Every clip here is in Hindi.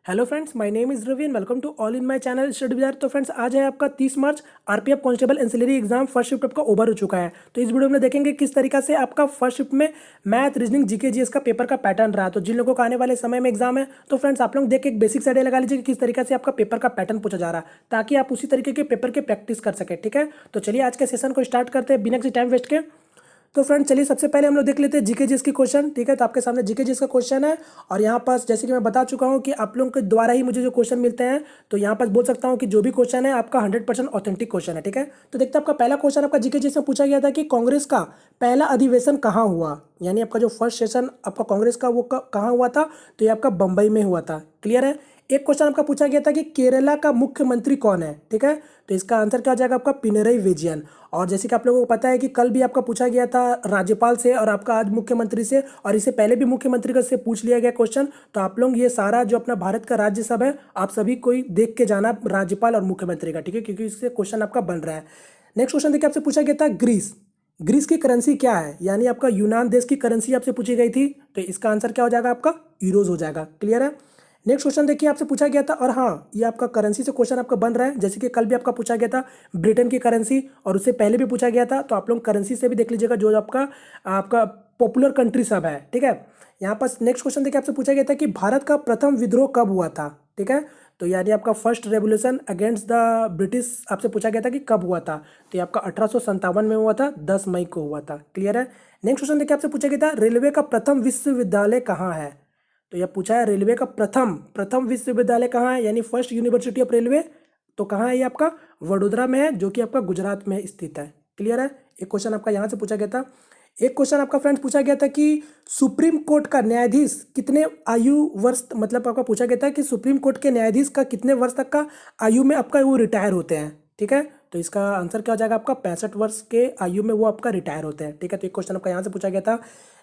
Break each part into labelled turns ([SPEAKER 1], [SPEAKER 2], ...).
[SPEAKER 1] Hello friends, my name is Ravi and welcome to all in my channel study विदार। तो फ्रेंड्स, आज है आपका 30 March. RPF constable ancillary exam first shift आपका ओवर हो चुका है। तो इस वीडियो में देखेंगे किस तरीका से आपका फर्स्ट शिफ्ट में मैथ, रीजनिंग, जीके, जीएस का पेपर का पैटर्न रहा। तो जिन लोगों को आने वाले समय में एग्जाम है, तो फ्रेंड्स आप लोग देख के एक बेसिक आइडिया लगा लीजिए कि किस तरीके से आपका पेपर का पैटर्न पूछा जा रहा है, ताकि आप उसी तरीके के पेपर के प्रैक्टिस कर सके। ठीक है, तो चलिए आज के सेशन को स्टार्ट करते हैं बिना किसी टाइम वेस्ट के। तो फ्रेंड चलिए सबसे पहले हम लोग देख लेते हैं जीके जीएस की क्वेश्चन। ठीक है, तो आपके सामने जीके जीएस का क्वेश्चन है और यहाँ पास जैसे कि मैं बता चुका हूँ कि आप लोगों के द्वारा ही मुझे जो क्वेश्चन मिलते हैं, तो यहाँ पास बोल सकता हूँ कि जो भी क्वेश्चन है आपका 100% ऑथेंटिक क्वेश्चन है। ठीक है, तो देखते हैं आपका पहला क्वेश्चन आपका जीके जीएस में पूछा गया था कि कांग्रेस का पहला अधिवेशन कहाँ हुआ। यानी आपका जो फर्स्ट सेशन आपका कांग्रेस का वो कहाँ हुआ था, तो ये आपका बंबई में हुआ था। क्लियर है। एक क्वेश्चन आपका पूछा गया था कि केरला का मुख्यमंत्री कौन है। ठीक है, तो इसका आंसर क्या हो जाएगा आपका पिनरई विजयन। और जैसे कि आप लोगों को पता है कि कल भी आपका पूछा गया था राज्यपाल से और आपका आज मुख्यमंत्री से, और इससे पहले भी मुख्यमंत्री का से पूछ लिया गया क्वेश्चन। तो आप लोग ये सारा जो अपना भारत का राज्य सब है, आप सभी कोई देख के जाना राज्यपाल और मुख्यमंत्री का। ठीक है, क्योंकि इससे क्वेश्चन आपका बन रहा है। नेक्स्ट क्वेश्चन देखिए, आपसे पूछा गया था ग्रीस। ग्रीस की करेंसी क्या है। यानी आपका यूनान देश की करेंसी आपसे पूछी गई थी, तो इसका आंसर क्या हो जाएगा आपका यूरोज हो जाएगा। क्लियर है। नेक्स्ट क्वेश्चन देखिए, आपसे पूछा गया था, और हाँ ये आपका करेंसी से क्वेश्चन आपका बन रहा है, जैसे कि कल भी आपका पूछा गया था ब्रिटेन की करेंसी, और उससे पहले भी पूछा गया था। तो आप लोग करेंसी से भी देख लीजिएगा जो आपका आपका पॉपुलर कंट्री सब है। ठीक है, यहाँ पर नेक्स्ट क्वेश्चन देखिए, आपसे पूछा गया था कि भारत का प्रथम विद्रोह कब हुआ था। ठीक है, तो यानी आपका first revolution against the British आपसे पूछा गया था कि कब हुआ था। तो ये आपका 1857 में हुआ था, 10 मई को हुआ था। क्लियर है। नेक्स्ट क्वेश्चन देखिए, आपसे पूछा गया था रेलवे का प्रथम विश्वविद्यालय कहाँ है। तो यह पूछा है रेलवे का प्रथम प्रथम विश्वविद्यालय कहाँ है, यानी फर्स्ट यूनिवर्सिटी ऑफ रेलवे। तो कहाँ है ये आपका वडोदरा में है, जो कि आपका गुजरात में स्थित है। क्लियर है। एक क्वेश्चन आपका यहाँ से पूछा गया था। एक क्वेश्चन आपका फ्रेंड्स पूछा गया था कि सुप्रीम कोर्ट का न्यायाधीश कितने आयु वर्ष, मतलब आपका पूछा गया था कि सुप्रीम कोर्ट के न्यायाधीश का कितने वर्ष तक का आयु में आपका वो रिटायर होते हैं। ठीक है, तो इसका आंसर क्या हो जाएगा आपका 65 वर्ष के आयु में वो आपका रिटायर होते हैं। ठीक है, तो एक क्वेश्चन आपका यहाँ से पूछा गया था।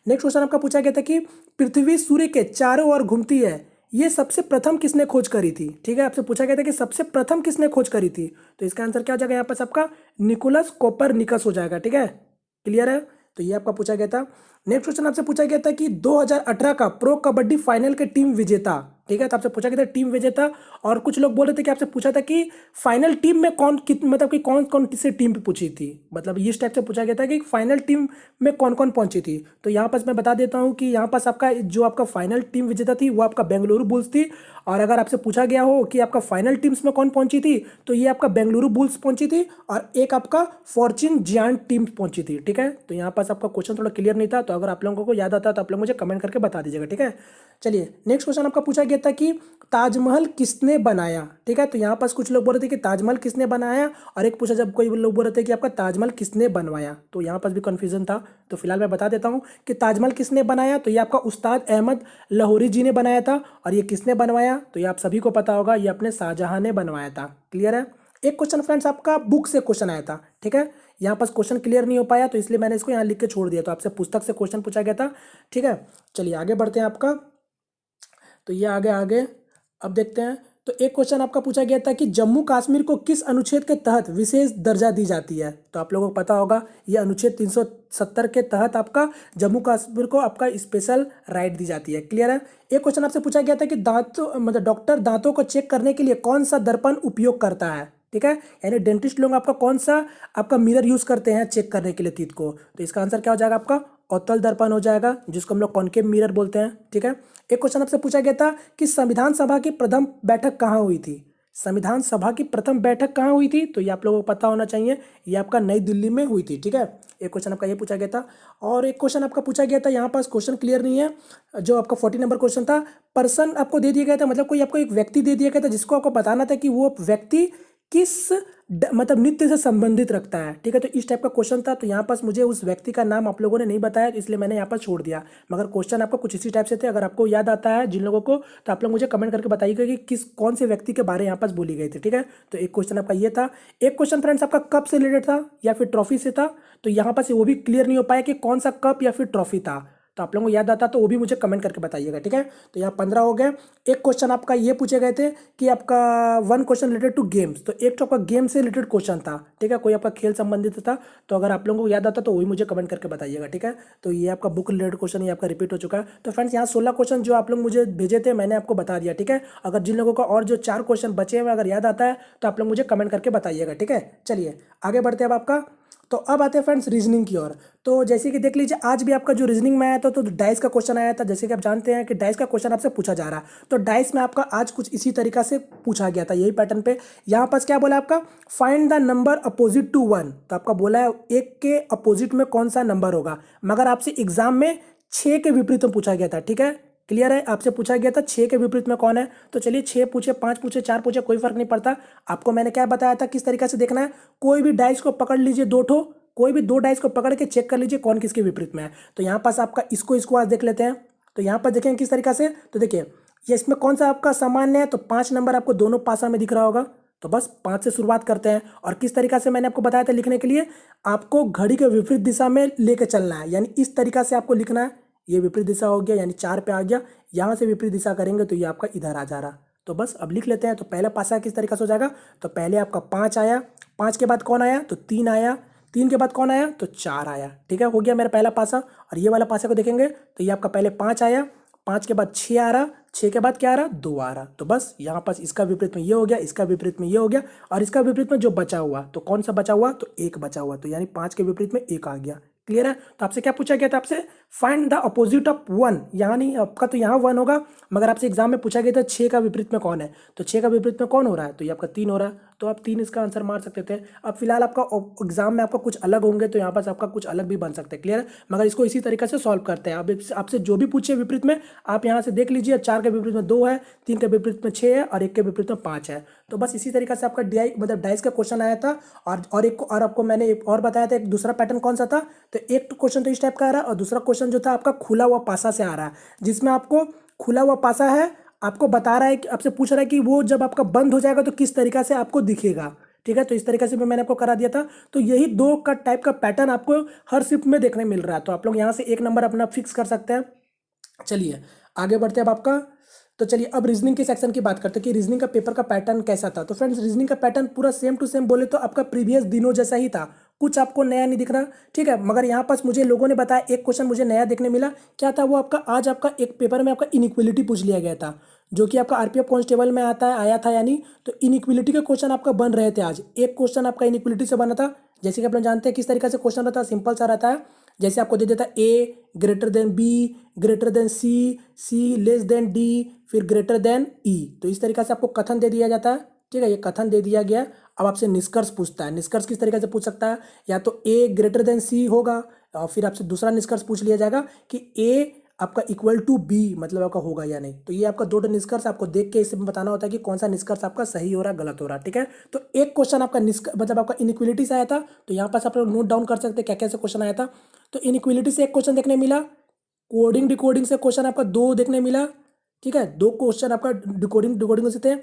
[SPEAKER 1] नेक्स्ट क्वेश्चन आपका पूछा गया था कि पृथ्वी सूर्य के चारों ओर घूमती है, ये सबसे प्रथम किसने खोज करी थी। ठीक है, आपसे पूछा गया था कि सबसे प्रथम किसने खोज करी थी, तो इसका आंसर क्या हो जाएगा यहाँ पर आपका निकोलस कोपरनिकस हो जाएगा। ठीक है, क्लियर है। तो ये आपका पूछा गया था। नेक्स्ट क्वेश्चन आपसे पूछा गया था कि 2018 का प्रो कबड्डी फाइनल के टीम विजेता। ठीक है, तो आपसे पूछा गया था टीम विजेता, और कुछ लोग बोल रहे थे कि आपसे पूछा था कि फाइनल टीम में कौन मतलब कि कौन कौन से टीम पे पूछी थी, मतलब इस टाइप से पूछा गया था कि फाइनल टीम में कौन कौन पहुंची थी। तो यहाँ पास मैं बता देता हूँ कि यहाँ पास आपका जो आपका फाइनल टीम विजेता थी वो आपका बेंगलुरु बुल्स थी। और अगर आपसे पूछा गया हो कि आपका फाइनल टीम्स में कौन पहुंची थी, तो ये आपका बेंगलुरु बुल्स पहुंची थी और एक आपका फॉर्च्यून जियांट टीम पहुंची थी। ठीक है, तो यहाँ पास आपका क्वेश्चन थोड़ा क्लियर नहीं था, तो अगर आप लोगों को याद आता है तो आप लोग मुझे कमेंट करके बता दीजिएगा। ठीक है, चलिए नेक्स्ट क्वेश्चन आपका पूछा गया था कि ताजमहल किसने बनाया। ठीक है, तो यहाँ पास कुछ लोग बोल रहे थे कि ताजमहल किसने बनाया, और एक पूछा जब कोई लोग बोल रहे थे कि आपका ताजमहल किसने बनवाया। तो यहाँ पास भी कन्फ्यूजन था, तो फिलहाल मैं बता देता हूँ कि ताजमहल किसने बनाया, तो ये आपका उस्ताद अहमद लाहौरी जी ने बनाया था। और ये किसने बनवाया, तो ये आप सभी को पता होगा, ये अपने शाहजहां ने बनवाया था। क्लियर है। एक क्वेश्चन फ्रेंड्स आपका बुक से क्वेश्चन आया था। ठीक है, यहाँ पास क्वेश्चन क्लियर नहीं हो पाया, तो इसलिए मैंने इसको यहाँ लिख के छोड़ दिया, तो आपसे पुस्तक से क्वेश्चन पूछा गया था। ठीक है, चलिए आगे बढ़ते हैं आपका। तो ये आगे आगे अब देखते हैं। तो एक क्वेश्चन आपका पूछा गया था कि जम्मू कश्मीर को किस अनुच्छेद के तहत विशेष दर्जा दी जाती है। तो आप लोगों को पता होगा ये अनुच्छेद 370 के तहत आपका जम्मू कश्मीर को आपका स्पेशल राइट दी जाती है। क्लियर है। एक क्वेश्चन आपसे पूछा गया था कि दांतों मतलब डॉक्टर दांतों को चेक करने के लिए कौन सा दर्पण उपयोग करता है। ठीक है, यानी डेंटिस्ट लोग आपका कौन सा आपका मिरर यूज करते हैं चेक करने के लिए teeth को। तो इसका आंसर क्या हो जाएगा आपका अवतल दर्पण हो जाएगा, जिसको हम लोग कॉनकेव मिरर बोलते हैं। ठीक है। एक क्वेश्चन आपसे पूछा गया था कि संविधान सभा की प्रथम बैठक कहाँ हुई थी। संविधान सभा की प्रथम बैठक कहाँ हुई थी, तो ये आप लोगों को पता होना चाहिए, ये आपका नई दिल्ली में हुई थी। ठीक है, एक क्वेश्चन आपका ये पूछा गया था। और एक क्वेश्चन आपका पूछा गया था, यहाँ पास क्वेश्चन क्लियर नहीं है, जो आपका 40 नंबर क्वेश्चन था। पर्सन आपको दे दिया गया था, मतलब कोई आपको एक व्यक्ति दे दिया गया था, जिसको आपको बताना था कि वो व्यक्ति किस मतलब नृत्य से संबंधित रखता है। ठीक है, तो इस टाइप का क्वेश्चन था। तो यहाँ पास मुझे उस व्यक्ति का नाम आप लोगों ने नहीं बताया, तो इसलिए मैंने यहाँ पर छोड़ दिया, मगर क्वेश्चन आपका कुछ इसी टाइप से थे। अगर आपको याद आता है जिन लोगों को, तो आप लोग मुझे कमेंट करके बताइएगा कि किस कौन से व्यक्ति के बारे यहाँ पास बोली गई थी। ठीक है, तो एक क्वेश्चन आपका ये था। एक क्वेश्चन फ्रेंड्स आपका कप से रिलेटेड था या फिर ट्रॉफी से था, तो यहाँ पास वो भी क्लियर नहीं हो पाया कि कौन सा कप या फिर ट्रॉफी था। तो आप लोगों को याद आता तो वो भी मुझे कमेंट करके बताइएगा, ठीक है। तो यहाँ 15 हो गए। एक क्वेश्चन आपका ये पूछे गए थे कि आपका one question related to games, तो एक तो आपका गेम से रिलेटेड क्वेश्चन था, ठीक है, कोई आपका खेल संबंधित था। तो अगर आप लोगों को याद आता तो वही मुझे कमेंट करके बताइएगा, ठीक है। तो ये आपका बुक रिलेटेड क्वेश्चन ये आपका रिपीट हो चुका है। तो फ्रेंड्स यहाँ 16 क्वेश्चन जो आप लोग मुझे भेजे थे मैंने आपको बता दिया, ठीक है। अगर जिन लोगों का और जो 4 क्वेश्चन बचे हुए अगर याद आता है तो आप लोग मुझे कमेंट करके बताइएगा, ठीक है। चलिए आगे बढ़ते हैं अब आपका। तो अब आते हैं फ्रेंड्स रीजनिंग की ओर। तो जैसे कि देख लीजिए आज भी आपका जो रीजनिंग में आया था तो डाइस का क्वेश्चन आया था। जैसे कि आप जानते हैं कि डाइस का क्वेश्चन आपसे पूछा जा रहा है, तो डाइस में आपका आज कुछ इसी तरीका से पूछा गया था, यही पैटर्न पे। यहाँ पास क्या बोला आपका, find the number opposite to 1। तो आपका बोला है 1 के अपोजिट में कौन सा नंबर होगा, मगर आपसे एग्जाम में 6 के विपरीत में पूछा गया था, ठीक है। क्लियर है, आपसे पूछा गया था 6 के विपरीत में कौन है। तो चलिए 6 पूछे, 5 पूछे, 4 पूछे, कोई फर्क नहीं पड़ता। आपको मैंने क्या बताया था किस तरीके से देखना है, कोई भी डाइस को पकड़ लीजिए, कोई भी 2 डाइस को पकड़ के चेक कर लीजिए कौन किसके विपरीत में है। तो यहाँ पास आपका इसको आज देख लेते हैं। तो यहाँ पर देखें किस तरीका से, तो देखिए ये इसमें कौन सा आपका सामान्य है, तो 5 नंबर आपको दोनों पासा में दिख रहा होगा। तो बस 5 से शुरुआत करते हैं। और किस तरीका से मैंने आपको बताया था लिखने के लिए, आपको घड़ी के विपरीत दिशा में लेके चलना है, यानी इस तरीका से आपको लिखना है। ये विपरीत दिशा हो गया यानी 4 पे आ गया, यहाँ से विपरीत दिशा करेंगे तो ये आपका इधर आ जा रहा। तो बस अब लिख लेते हैं। तो पहला पासा किस तरीका से हो जाएगा, तो पहले आपका 5 आया, 5 के बाद कौन आया, तो 3 आया, 3 के बाद कौन आया, तो 4 आया, ठीक है, हो गया मेरा पहला पासा। और ये वाला पासा को देखेंगे तो ये आपका पहले 5 आया, 5 के बाद 6 आ रहा, 6 के बाद क्या आ रहा, 2 आ रहा। तो बस यहाँ पास इसका विपरीत में ये हो गया, इसका विपरीत में ये हो गया, और इसका विपरीत में जो बचा हुआ, तो कौन सा बचा हुआ, तो 1 बचा हुआ। तो यानी 5 के विपरीत में 1 आ गया। क्लियर है। तो आपसे क्या पूछा गया था, आपसे फाइंड द अपोजिट ऑफ 1, यहाँ नहीं आपका तो यहाँ 1 होगा, मगर आपसे एग्जाम में पूछा गया था 6 का विपरीत में कौन है। तो 6 का विपरीत में कौन हो रहा है, तो ये आपका 3 हो रहा है। तो आप 3 इसका आंसर मार सकते थे। अब फिलहाल आपका एग्जाम में आपका कुछ अलग होंगे तो यहाँ पास आपका कुछ अलग भी बन सकते हैं। क्लियर है, मगर इसको इसी तरीके से सॉल्व करते हैं। अब आपसे जो भी पूछे विपरीत में आप यहाँ से देख लीजिए, 4 के विपरीत में 2 है, 3 के विपरीत में 6 है, और 1 के विपरीत में 5 है। तो बस इसी तरीके से आपका DI मतलब डाइस का क्वेश्चन आया था। और आपको मैंने एक और बताया था, एक दूसरा पैटर्न कौन सा था, तो एक क्वेश्चन तो इस टाइप का आ रहा है, और दूसरा क्वेश्चन जो था आपका खुला हुआ पासा से आ रहा है, जिसमें आपको खुला हुआ पासा है, आपको बता रहा है कि आपसे पूछ रहा है कि वो जब आपका बंद हो जाएगा तो किस तरीका से आपको दिखेगा, ठीक है। तो इस तरीके से भी मैंने आपको करा दिया था। तो यही 2 का टाइप का पैटर्न आपको हर शिफ्ट में देखने मिल रहा है। तो आप लोग यहाँ से 1 नंबर अपना फिक्स कर सकते हैं। चलिए आगे बढ़ते हैं अब आपका। तो चलिए अब रीजनिंग के सेक्शन की बात करते हैं कि रीजनिंग का पेपर का पैटर्न कैसा था। तो फ्रेंड्स रीजनिंग का पैटर्न पूरा सेम टू सेम बोले तो आपका प्रीवियस दिनों जैसा ही था, कुछ आपको नया नहीं दिख रहा, ठीक है। मगर यहाँ पास मुझे लोगों ने बताया एक क्वेश्चन मुझे नया देखने मिला। क्या था वो, आपका आज आपका एक पेपर में आपका इनइक्वलिटी पूछ लिया गया था, जो कि आपका RPF कांस्टेबल में आया था यानी। तो इनइक्वलिटी के क्वेश्चन आपका बन रहे थे आज। एक क्वेश्चन आपका इनइक्वलिटी से बना था। जैसे कि आप लोग जानते हैं किस तरीके से क्वेश्चन रहता है, सिंपल सा रहता है। जैसे आपको दे देता है A greater than B greater than C less than D फिर ग्रेटर देन E। तो इस तरीके से आपको कथन दे दिया जाता है, ठीक है। ये कथन दे दिया गया। अब आपसे निष्कर्ष पूछता है। निष्कर्ष किस तरीके से पूछ सकता है, या तो A ग्रेटर देन C होगा, और फिर आपसे दूसरा निष्कर्ष पूछ लिया जाएगा कि A आपका इक्वल टू B मतलब आपका होगा या नहीं। तो ये आपका 2 निष्कर्ष आपको देख के इसमें बताना होता है कि कौन सा निष्कर्ष आपका सही हो रहा है गलत हो रहा है, ठीक है। तो एक क्वेश्चन आपका मतलब आपका इनइक्वलिटी से आया था। तो यहाँ पास आप लोग नोट डाउन कर सकते हैं क्या कैसे क्वेश्चन आया था। तो इनइक्वलिटी से एक क्वेश्चन देखने मिला, कोडिंग डिकोडिंग से क्वेश्चन आपका 2 देखने मिला, ठीक है। 2 क्वेश्चन आपका डिकोडिंग से थे।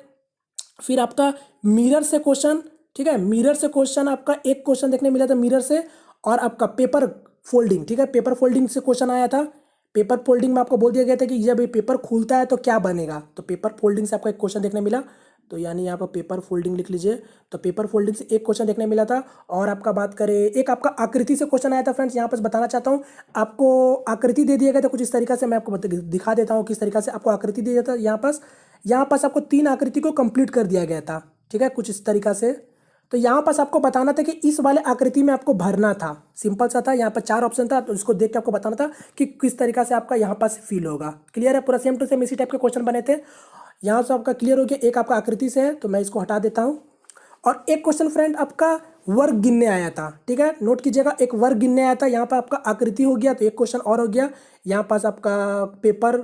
[SPEAKER 1] फिर आपका मिरर से क्वेश्चन, ठीक है, मिरर से क्वेश्चन आपका एक क्वेश्चन देखने मिला था मिरर से। और आपका पेपर फोल्डिंग, ठीक है, पेपर फोल्डिंग से क्वेश्चन आया था। पेपर फोल्डिंग में आपको बोल दिया गया था कि जब ये पेपर खुलता है तो क्या बनेगा। तो पेपर फोल्डिंग से आपका एक क्वेश्चन देखने मिला। तो यानी यहाँ पर पेपर फोल्डिंग लिख लीजिए। तो पेपर फोल्डिंग से एक क्वेश्चन देखने मिला था। और आपका बात करें, एक आपका आकृति से क्वेश्चन आया था। फ्रेंड्स यहाँ पर बताना चाहता हूँ, आपको आकृति दे दिया गया था कुछ इस तरीके से। मैं आपको दिखा देता हूँ किस तरीके से आपको आकृति दिया जाता है। यहाँ पास आपको 3 आकृति को कंप्लीट कर दिया गया था, ठीक है, कुछ इस तरीका से। तो यहाँ पास आपको बताना था कि इस वाले आकृति में आपको भरना था, सिंपल सा था। यहाँ पर 4 ऑप्शन था, तो इसको देख के आपको बताना था कि किस तरीका से आपका यहाँ पास फील होगा। क्लियर है, पूरा सेम टू सेम इसी टाइप के क्वेश्चन बने थे। यहाँ से आपका क्लियर हो गया। एक आपका आकृति से है, तो मैं इसको हटा देता हूँ। और एक क्वेश्चन फ्रेंड आपका वर्ग गिनने आया था, ठीक है, नोट कीजिएगा, एक वर्ग गिनने आया था। यहाँ पर आपका आकृति हो गया, तो एक क्वेश्चन और हो गया। यहाँ पास आपका पेपर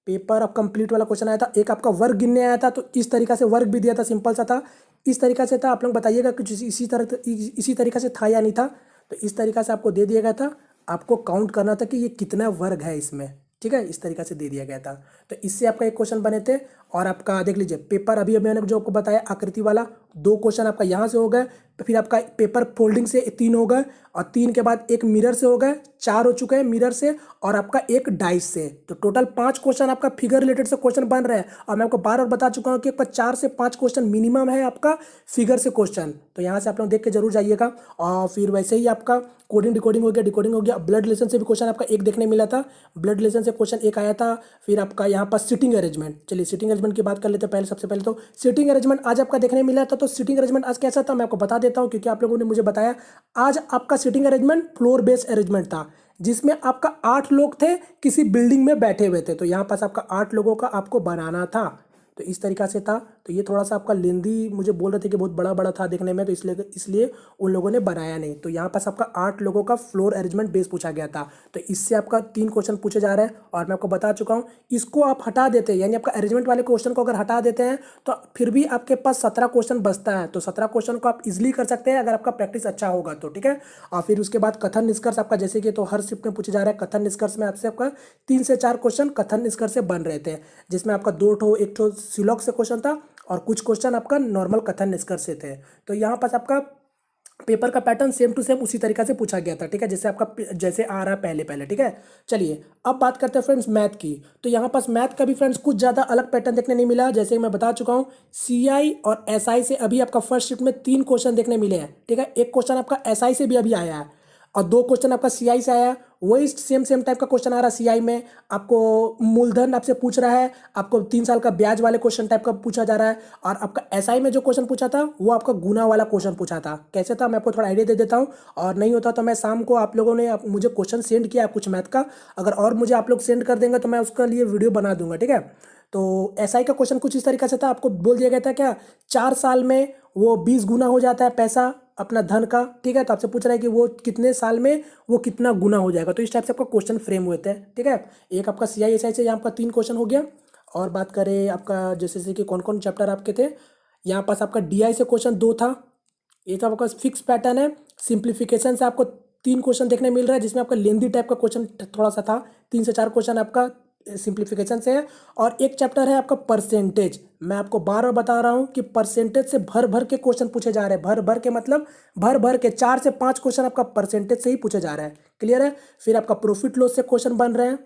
[SPEAKER 1] अब कंप्लीट वाला क्वेश्चन आया था। एक आपका वर्ग गिनने आया था, तो इस तरीका से वर्ग भी दिया था, सिंपल सा था, इस तरीका से था। आप लोग बताइएगा कि इसी तरीका से था या नहीं था। तो इस तरीका से आपको दे दिया गया था, आपको काउंट करना था कि ये कितना वर्ग है इसमें, ठीक है, इस तरीका से दे दिया गया था। तो इससे आपका एक क्वेश्चन बने थे। और आपका देख लीजिए पेपर अभी मैंने जो आपको बताया आकृति वाला, 2 क्वेश्चन आपका यहाँ से हो गए, फिर आपका पेपर फोल्डिंग से 3 हो गए, और 3 के बाद एक मिरर से हो गए, 4 हो चुके हैं मिरर से, और आपका एक डाइस से। तो टोटल 5 क्वेश्चन आपका फिगर रिलेटेड से क्वेश्चन बन रहे हैं। और मैं आपको बार बार बता चुका हूँ कि आपका 4 से 5 क्वेश्चन मिनिमम है आपका फिगर से क्वेश्चन। तो यहाँ से आप लोग देख के जरूर जाइएगा। और फिर वैसे ही आपका कोडिंग डिकोडिंग हो गया, डिकोडिंग हो गया। ब्लड रिलेशन से भी क्वेश्चन आपका एक देखने मिला था, ब्लड रिलेशन से क्वेश्चन एक आया था। फिर आपका यहाँ पर सिटिंग अरेंजमेंट, चलिए सिटिंग अरेंजमेंट की बात कर लेते हैं पहले। सबसे पहले तो सिटिंग अरेंजमेंट आज आपका देखने मिला था। तो सिटिंग अरेंजमेंट आज कैसा था मैं आपको बता देता हूँ, क्योंकि आप लोगों ने मुझे बताया। आज आपका sitting arrangement floor based arrangement था, जिसमें आपका 8 लोग थे किसी बिल्डिंग में बैठे हुए थे। तो यहाँ पास आपका 8 लोगों का आपको बनाना था। तो इस तरीका से था। तो ये थोड़ा सा आपका लेंदी मुझे बोल रहे थे कि बहुत बड़ा बड़ा था देखने में, तो इसलिए उन लोगों ने बनाया नहीं। तो यहाँ पास आपका 8 लोगों का फ्लोर अरेंजमेंट बेस पूछा गया था। तो इससे आपका 3 क्वेश्चन पूछे जा रहे हैं, और मैं आपको बता चुका हूँ। इसको आप हटा देते हैं, यानी आपका अरेंजमेंट वाले क्वेश्चन को अगर हटा देते हैं तो फिर भी आपके पास 17 क्वेश्चन बचता है। तो 17 क्वेश्चन को आप इजिली कर सकते हैं अगर आपका प्रैक्टिस अच्छा होगा तो, ठीक है। और फिर उसके बाद कथन निष्कर्ष आपका, जैसे कि तो हर शिफ्ट में पूछे जा रहा है। कथन निष्कर्ष में आपसे आपका 3 से 4 क्वेश्चन कथन निष्कर्ष से बन रहे थे, जिसमें आपका 2 ठो, 1 ठो सिलॉक से क्वेश्चन था, और कुछ क्वेश्चन आपका नॉर्मल कथन निष्कर्ष से थे। तो यहाँ पास आपका पेपर का पैटर्न सेम टू सेम उसी तरीका से पूछा गया था, ठीक है, जैसे आपका जैसे आ रहा है पहले पहले, ठीक है। चलिए अब बात करते हैं फ्रेंड्स मैथ की। तो यहाँ पास मैथ का भी फ्रेंड्स कुछ ज़्यादा अलग पैटर्न देखने नहीं मिला। जैसे मैं बता चुका हूँ, सीआई और एसआई से अभी आपका फर्स्ट शिफ्ट में 3 क्वेश्चन देखने मिले हैं, ठीक है। एक क्वेश्चन आपका एसआई से भी अभी आया है, और 2 क्वेश्चन आपका सीआई से आया है। वही सेम टाइप का क्वेश्चन आ रहा है सीआई में। आपको मूलधन आपसे पूछ रहा है, आपको 3 साल का ब्याज वाले क्वेश्चन टाइप का पूछा जा रहा है। और आपका एसआई में जो क्वेश्चन पूछा था वो आपका गुना वाला क्वेश्चन पूछा था। कैसे था मैं आपको थोड़ा आइडिया दे देता हूँ, और नहीं होता तो मैं शाम को, आप लोगों ने मुझे क्वेश्चन सेंड किया कुछ मैथ का, अगर और मुझे आप लोग सेंड कर देंगे तो मैं उसका लिए वीडियो बना दूंगा, ठीक है। तो एसआई का क्वेश्चन कुछ इस तरीके से था। आपको बोल दिया गया था क्या 4 साल में वो 20 गुना हो जाता है पैसा अपना धन का, ठीक है। तो आपसे पूछ रहा है कि वो कितने साल में वो कितना गुना हो जाएगा। तो इस टाइप से आपका क्वेश्चन फ्रेम हुए थे, ठीक है। एक आपका सीआई एसआई से यहाँ आपका 3 क्वेश्चन हो गया। और बात करें आपका जैसे कि कौन कौन चैप्टर आपके थे, यहाँ पास आपका डीआई से क्वेश्चन 2 था। ये तो आपका फिक्स पैटर्न है। सिंप्लीफिकेशन से आपको 3 क्वेश्चन देखने मिल रहा है, जिसमें आपका लेंदी टाइप का क्वेश्चन थोड़ा सा था। 3 से 4 क्वेश्चन आपका सिंप्लीफिकेशन से है। और एक चैप्टर है आपका परसेंटेज। मैं आपको बार बार बता रहा हूँ कि परसेंटेज से भर भर के क्वेश्चन पूछे जा रहे हैं। भर भर के मतलब भर भर के 4 से 5 क्वेश्चन आपका परसेंटेज से ही पूछे जा रहे हैं, क्लियर है। फिर आपका प्रॉफिट लॉस से क्वेश्चन बन रहे हैं,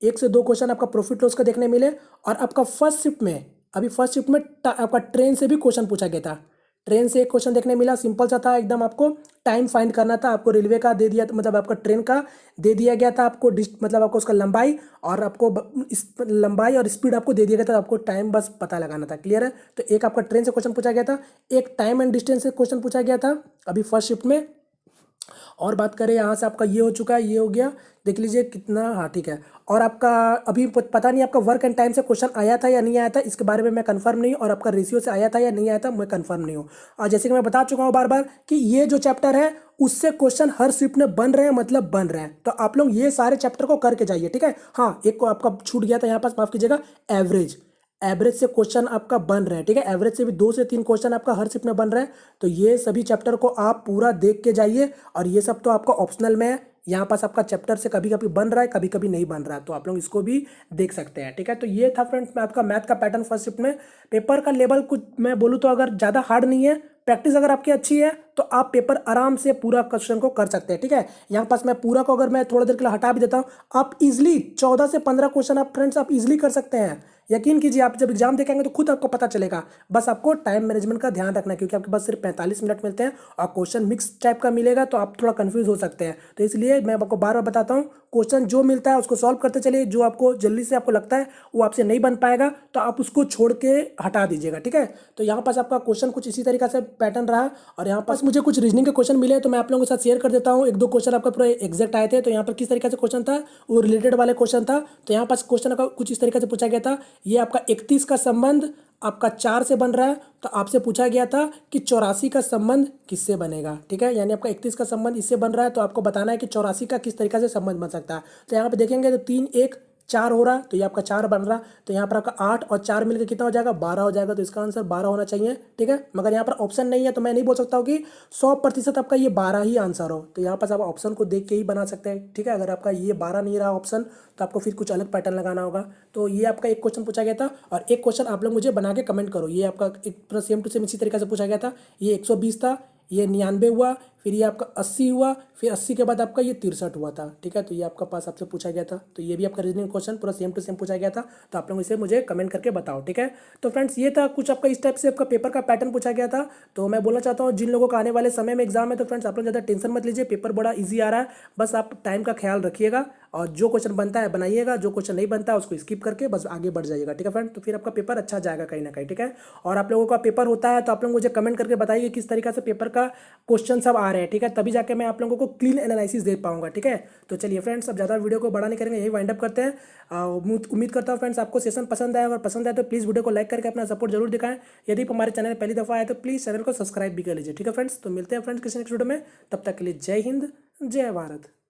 [SPEAKER 1] 1 से 2 क्वेश्चन आपका प्रॉफिट लॉस का देखने मिले। और आपका फर्स्ट शिफ्ट में, अभी फर्स्ट शिफ्ट में आपका ट्रेन से भी क्वेश्चन पूछा गया था। ट्रेन से एक क्वेश्चन देखने मिला, सिंपल सा था एकदम। आपको टाइम फाइंड करना था, आपको रेलवे का दे दिया, मतलब आपका ट्रेन का दे दिया गया था आपको, मतलब आपको उसका लंबाई, और आपको इस लंबाई और स्पीड आपको दे दिया गया था, आपको टाइम बस पता लगाना था, क्लियर है। तो एक आपका ट्रेन से क्वेश्चन पूछा गया था, एक टाइम एंड डिस्टेंस से क्वेश्चन पूछा गया था अभी फर्स्ट शिफ्ट में। और बात करें यहाँ से आपका ये हो चुका है, ये हो गया, देख लीजिए कितना, हाँ ठीक है। और आपका अभी पता नहीं आपका वर्क एंड टाइम से क्वेश्चन आया था या नहीं आया था, इसके बारे में मैं कंफर्म नहीं हूँ। और आपका रेशियो से आया था या नहीं आया था, मैं कंफर्म नहीं हूँ। और जैसे कि मैं बता चुका हूँ बार बार कि ये जो चैप्टर है उससे क्वेश्चन हर शिफ्ट में बन रहे हैं, मतलब बन रहे हैं। तो आप लोग ये सारे चैप्टर को करके जाइए, ठीक है। हाँ, एक को आपका छूट गया था यहाँ पास, माफ कीजिएगा, एवरेज। एवरेज से क्वेश्चन आपका बन रहे हैं, ठीक है। एवरेज से भी 2 से 3 क्वेश्चन आपका हर शिफ्ट में बन रहे हैं। तो ये सभी चैप्टर को आप पूरा देख के जाइए। और ये सब तो आपका ऑप्शनल में है, यहाँ पास आपका चैप्टर से कभी कभी बन रहा है, कभी कभी नहीं बन रहा है, तो आप लोग इसको भी देख सकते हैं, ठीक है। तो ये था फ्रेंड्स आपका मैथ का पैटर्न फर्स्ट शिफ्ट में। पेपर का लेवल कुछ मैं बोलूँ तो अगर ज़्यादा हार्ड नहीं है, प्रैक्टिस अगर आपकी अच्छी है तो आप पेपर आराम से पूरा क्वेश्चन को कर सकते हैं, ठीक है। यहाँ पास मैं पूरा को अगर मैं थोड़ा देर के लिए हटा भी देता हूँ, आप इजिली 14 से 15 क्वेश्चन आप फ्रेंड्स आप इजिली कर सकते हैं। यकीन कीजिए, आप जब एग्जाम देखेंगे तो खुद आपको पता चलेगा। बस आपको टाइम मैनेजमेंट का ध्यान रखना है, क्योंकि आपके पास सिर्फ 45 मिनट मिलते हैं और क्वेश्चन मिक्स टाइप का मिलेगा, तो आप थोड़ा कंफ्यूज हो सकते हैं। तो इसलिए मैं आपको बार बार बताता हूँ, क्वेश्चन जो मिलता है उसको सॉल्व करते चलिए। जो आपको जल्दी से आपको लगता है वो आपसे नहीं बन पाएगा तो आप उसको छोड़ के हटा दीजिएगा, ठीक है। तो यहाँ पास आपका क्वेश्चन कुछ इसी तरीके से पैटर्न रहा। और यहाँ पास मुझे कुछ रीजनिंग के क्वेश्चन मिले, तो मैं आप लोगों के साथ शेयर कर देता हूँ। 1-2 क्वेश्चन आपका पूरा एग्जैक्ट आए थे। तो यहाँ पर किस तरीके से क्वेश्चन था, वो रिलेटेड वाले क्वेश्चन था। तो यहाँ पास क्वेश्चन का कुछ इस तरीके से पूछा गया था, ये आपका 31 का संबंध आपका 4 से बन रहा है। तो आपसे पूछा गया था कि 84 का संबंध किससे बनेगा, ठीक है। यानी आपका 31 का संबंध इससे बन रहा है, तो आपको बताना है कि 84 का किस तरीके से संबंध बन सकता है। तो यहाँ पे देखेंगे तो 3, 1, 4 हो रहा, तो ये आपका 4 बन रहा। तो यहाँ पर आपका 8 और 4 मिलकर कितना हो जाएगा, 12 हो जाएगा। तो इसका आंसर 12 होना चाहिए, ठीक है। मगर यहाँ पर ऑप्शन नहीं है, तो मैं नहीं बोल सकता हूँ कि 100% आपका ये 12 ही आंसर हो। तो यहाँ पर आप ऑप्शन को देख के ही बना सकते हैं, ठीक है। अगर आपका ये 12 नहीं रहा ऑप्शन, तो आपको फिर कुछ अलग पैटर्न लगाना होगा। तो ये आपका एक क्वेश्चन पूछा गया था, और एक क्वेश्चन आप लोग मुझे बना के कमेंट करो। ये आपका एक पूरा सेम टू सेम इसी तरीके से पूछा गया था। ये 120 था, ये 99 हुआ, फिर ये आपका 80 हुआ, फिर 80 के बाद आपका ये 63 हुआ था, ठीक है। तो ये आपका पास आपसे पूछा गया था। तो ये भी आपका रीजनिंग क्वेश्चन पूरा सेम टू सेम पूछा गया था। तो आप लोग इसे मुझे कमेंट करके बताओ, ठीक है। तो फ्रेंड्स ये था कुछ आपका इस टाइप से आपका पेपर का पैटर्न पूछा गया था। तो मैं बोलना चाहता हूँ जिन लोगों का आने वाले समय में एग्जाम है, तो फ्रेंड्स आप लोग ज़्यादा टेंशन मत लीजिए, पेपर बड़ा ईजी आ रहा है। बस आप टाइम का ख्याल रखिएगा, और जो क्वेश्चन बनता है बनाइएगा, जो क्वेश्चन नहीं बनता है उसको स्किप करके बस आगे बढ़ जाइएगा, ठीक है फ्रेंड। तो फिर आपका पेपर अच्छा जाएगा कहीं ना कहीं, ठीक है। और आप लोगों का पेपर होता है तो आप लोग मुझे कमेंट करके बताइए किस तरीके से पेपर का क्वेश्चन सब आ रहे हैं, ठीक है। तभी जाके मैं आप लोगों को क्लीन एनालिसिस दे पाऊंगा, ठीक है। तो चलिए फ्रेंड्स, अब ज़्यादा वीडियो को बड़ा नहीं करेंगे, यही वाइंड अप करते हैं। उम्मीद करता हूँ फ्रेंड्स आपको सेशन पसंद आया। अगर पसंद आए तो प्लीज़ वीडियो को लाइक करके अपना सपोर्ट जरूर दिखाएं। यदि हमारे चैनल पहली दफ़ा आए तो प्लीज़ चैनल को सब्सक्राइब भी कर लीजिए, ठीक है फ्रेंड्स। तो मिलते हैं फ्रेंड्स किसी नेक्स्ट वीडियो में, तब तक के लिए जय हिंद, जय भारत।